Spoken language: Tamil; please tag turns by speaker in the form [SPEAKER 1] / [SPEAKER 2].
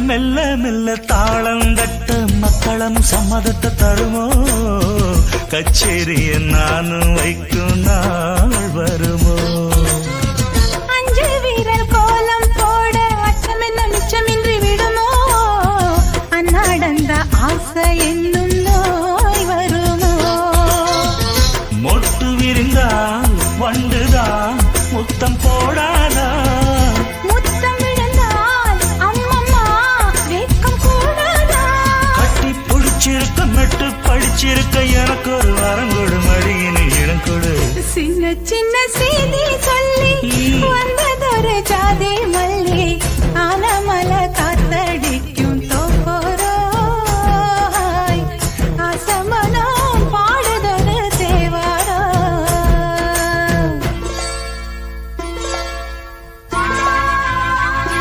[SPEAKER 1] மெல்ல மெல்ல தாளம் தட்ட மக்களும் சம்மதத்தை தருமோ கச்சேரிய நானும் வைக்கும் நாள் வருமோ
[SPEAKER 2] அஞ்சு வீரர் கோலம் போட அச்சம் என்ன மிச்சமின்றி விடுமோ அந்நாடந்த ஆசை என்னும் நோய் வருமோ
[SPEAKER 1] மொட்டு விரிந்தால் வண்டுதான் முத்தம் போடாதா
[SPEAKER 2] முத்தம் விழுந்தால் அம்மம்மா வெட்கம் கூடாதா
[SPEAKER 1] கட்டி பிடிச்சிருக்க மெட்டு படிச்சிருக்க எனக்கு ஒரு வரம் கொடு மடியினை இடம் கொடு
[SPEAKER 2] சின்ன சின்ன செய்தி சொல்லி வந்ததொரு ஜாதி மல்லி